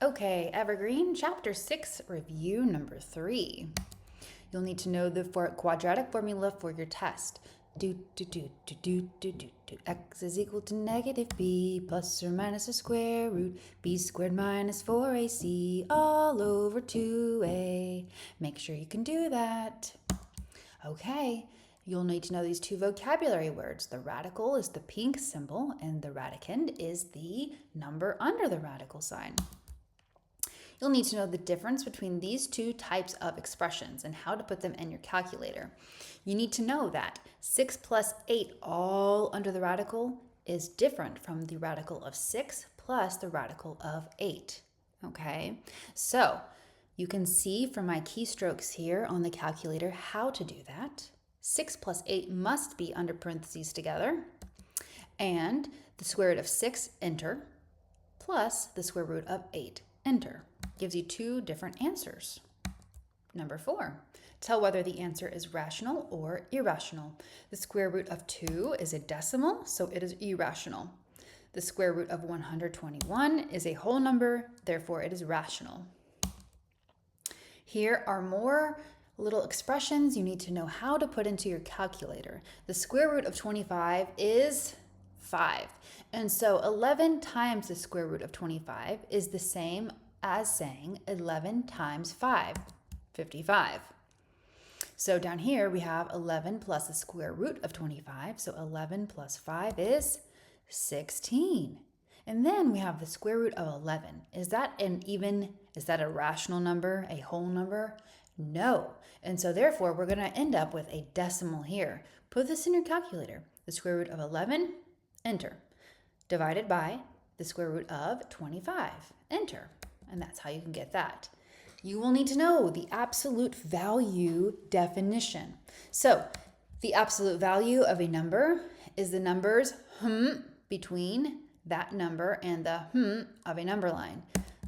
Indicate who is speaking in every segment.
Speaker 1: Okay, Evergreen, Chapter 6, Review number 3. You'll need to know the quadratic formula for your test. X is equal to negative b plus or minus the square root b squared minus 4ac all over 2a. Make sure you can do that. Okay, you'll need to know these two vocabulary words. The radical is the pink symbol, and the radicand is the number under the radical sign. You'll need to know the difference between these two types of expressions and how to put them in your calculator. You need to know that 6 plus 8 all under the radical is different from the radical of 6 plus the radical of 8. Okay, so you can see from my keystrokes here on the calculator how to do that. 6 plus 8 must be under parentheses together, and the square root of 6, enter, plus the square root of 8, enter. Gives you two different answers. Number 4, tell whether the answer is rational or irrational. The square root of 2 is a decimal, so it is irrational. The square root of 121 is a whole number, therefore it is rational. Here are more little expressions you need to know how to put into your calculator. The square root of 25 is 5, and so 11 times the square root of 25 is the same as saying 11 times 5, 55. So down here we have 11 plus the square root of 25, so 11 plus 5 is 16. And then we have the square root of 11. Is that a rational number, a whole number? No. And so therefore we're going to end up with a decimal here. Put this in your calculator. The square root of 11, enter, divided by the square root of 25, enter. And that's how you can get that. You will need to know the absolute value definition. So the absolute value of a number is the numbers between that number and the of a number line.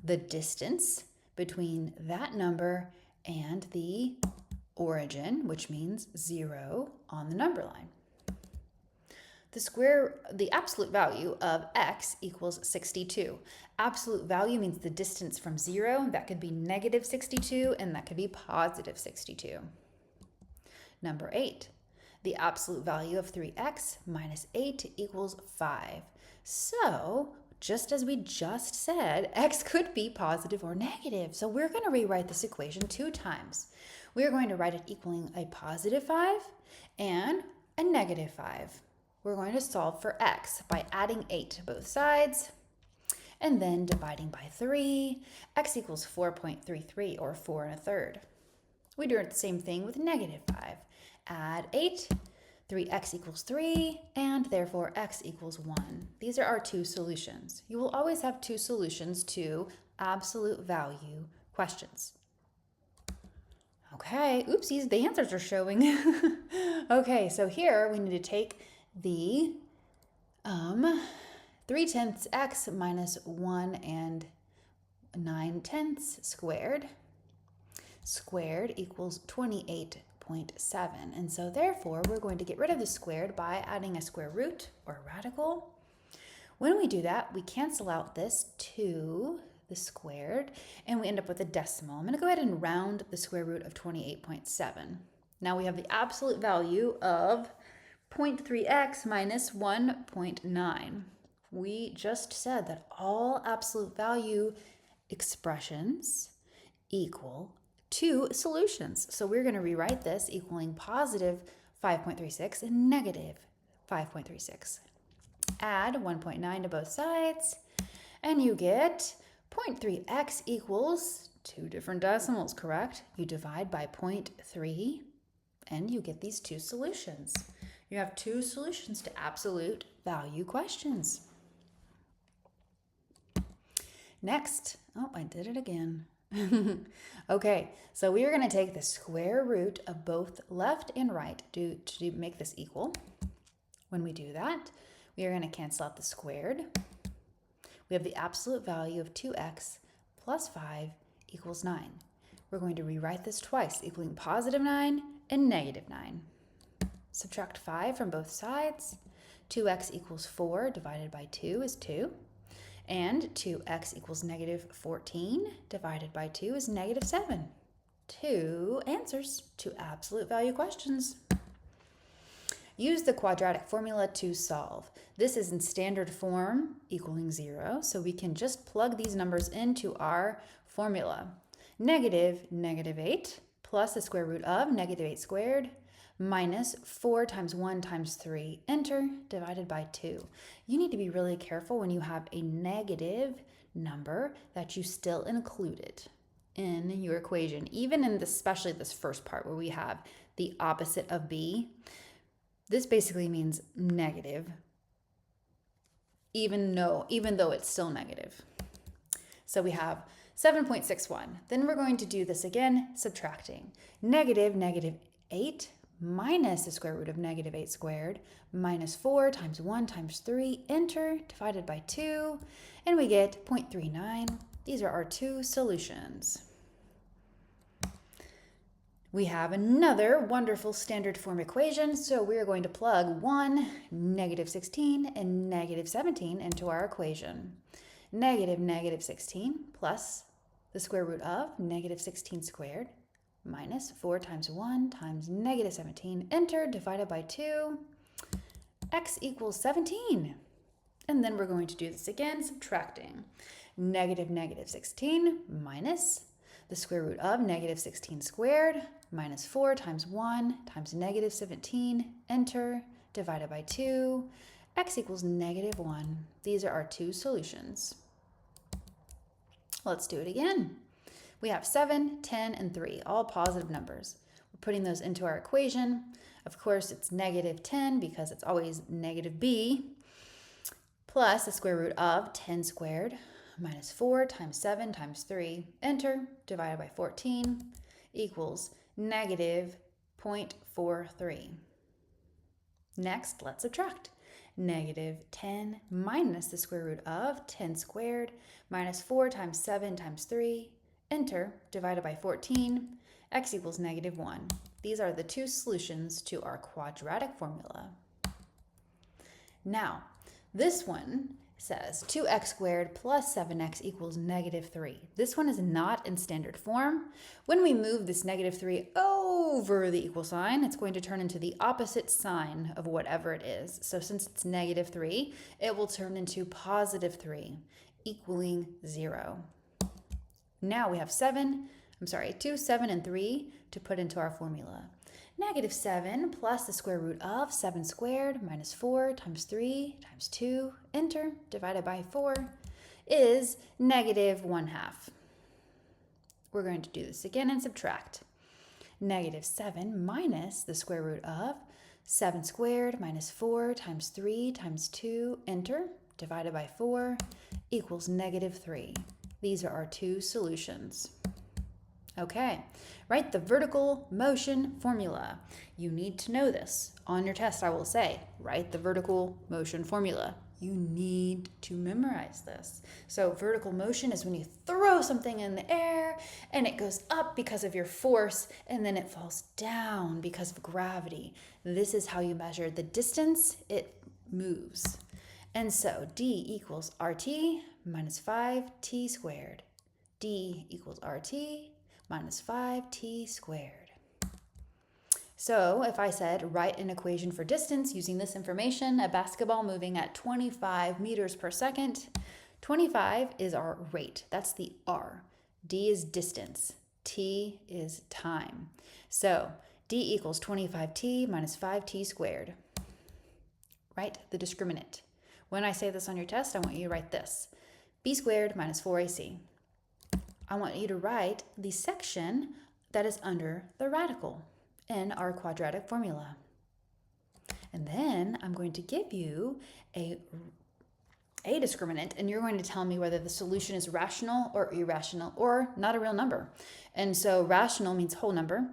Speaker 1: The distance between that number and the origin, which means 0 on the number line. The absolute value of x equals 62. Absolute value means the distance from 0. That could be negative 62 and that could be positive 62. Number 8. The absolute value of 3x minus 8 equals 5. So, just as we just said, x could be positive or negative. So we're going to rewrite this equation 2 times. We're going to write it equaling a positive 5 and a negative 5. We're going to solve for x by adding 8 to both sides and then dividing by 3. X equals 4.33 or 4 1/3. We do the same thing with negative 5. Add 8, 3x equals 3, and therefore x equals 1. These are our two solutions. You will always have two solutions to absolute value questions. Okay, oopsies, the answers are showing. Okay, so here we need to take the 3/10 x minus 1 and 9/10 squared equals 28.7. And so therefore we're going to get rid of the squared by adding a square root or radical. When we do that, we cancel out this 2, the squared, and we end up with a decimal. I'm going to go ahead and round the square root of 28.7. Now we have the absolute value of 0.3x minus 1.9. We just said that all absolute value expressions equal two solutions. So we're going to rewrite this equaling positive 5.36 and negative 5.36. Add 1.9 to both sides, and you get 0.3x equals two different decimals, correct? You divide by 0.3, and you get these two solutions. You have two solutions to absolute value questions. Next, I did it again. Okay, so we are going to take the square root of both left and right to make this equal. When we do that, we are going to cancel out the squared. We have the absolute value of 2x plus 5 equals 9. We're going to rewrite this twice, equaling positive 9 and negative 9. Subtract 5 from both sides. 2x equals 4 divided by 2 is 2. And 2x equals negative 14 divided by 2 is negative 7. 2 answers to absolute value questions. Use the quadratic formula to solve. This is in standard form equaling 0, so we can just plug these numbers into our formula. Negative 8 plus the square root of negative 8 squared minus 4 times 1 times 3, enter, divided by 2. You need to be really careful when you have a negative number that you still include it in your equation, even in especially this first part where we have the opposite of b. This basically means negative, even though it's still negative. So we have 7.61. Then we're going to do this again, subtracting. Negative 8 minus the square root of negative 8 squared minus 4 times 1 times 3, enter, divided by 2, and we get 0.39. These are our two solutions. We have another wonderful standard form equation, so we're going to plug 1, negative 16, and negative 17 into our equation. Negative 16 plus the square root of negative 16 squared minus 4 times 1 times negative 17, enter, divided by 2, x equals 17. And then we're going to do this again, subtracting. Negative 16 minus the square root of negative 16 squared minus 4 times 1 times negative 17, enter, divided by 2, x equals negative 1. These are our two solutions. Let's do it again. We have 7, 10, and 3, all positive numbers. We're putting those into our equation. Of course, it's negative 10 because it's always negative b, plus the square root of 10 squared minus 4 times 7 times 3, enter, divided by 14, equals negative 0.43. Next, let's subtract. Negative 10 minus the square root of 10 squared minus 4 times 7 times 3, enter, divided by 14, x equals negative 1. These are the two solutions to our quadratic formula. Now, this one says 2x squared plus 7x equals negative 3. This one is not in standard form. When we move this negative 3 over the equal sign, it's going to turn into the opposite sign of whatever it is. So since it's negative 3, it will turn into positive 3, equaling 0. Now we have 2, 7, and 3 to put into our formula. Negative 7 plus the square root of 7 squared minus 4 times 3 times 2, enter, divided by 4, is negative 1/2. We're going to do this again and subtract. Negative 7 minus the square root of 7 squared minus 4 times 3 times 2, enter, divided by 4, equals negative 3. These are our two solutions. Okay, write the vertical motion formula. You need to know this. On your test, I will say, write the vertical motion formula. You need to memorize this. So vertical motion is when you throw something in the air and it goes up because of your force and then it falls down because of gravity. This is how you measure the distance it moves. And so d equals RT minus 5t squared. D equals RT minus 5t squared. So if I said write an equation for distance using this information, a basketball moving at 25 meters per second, 25 is our rate. That's the R. D is distance. T is time. So D equals 25t minus 5t squared. Write the discriminant. When I say this on your test, I want you to write this. B squared minus 4ac. I want you to write the section that is under the radical in our quadratic formula. And then I'm going to give you a discriminant, and you're going to tell me whether the solution is rational or irrational or not a real number. And so rational means whole number,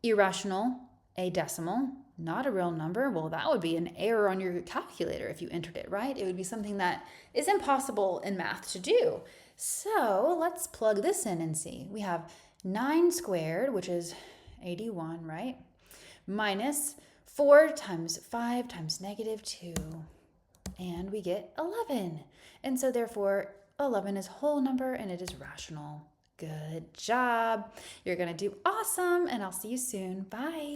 Speaker 1: irrational, a decimal, not a real number. Well, that would be an error on your calculator if you entered it, right? It would be something that is impossible in math to do. So let's plug this in and see. We have 9 squared, which is 81, right? Minus 4 times 5 times negative 2. And we get 11. And so therefore 11 is a whole number and it is rational. Good job. You're going to do awesome, and I'll see you soon. Bye.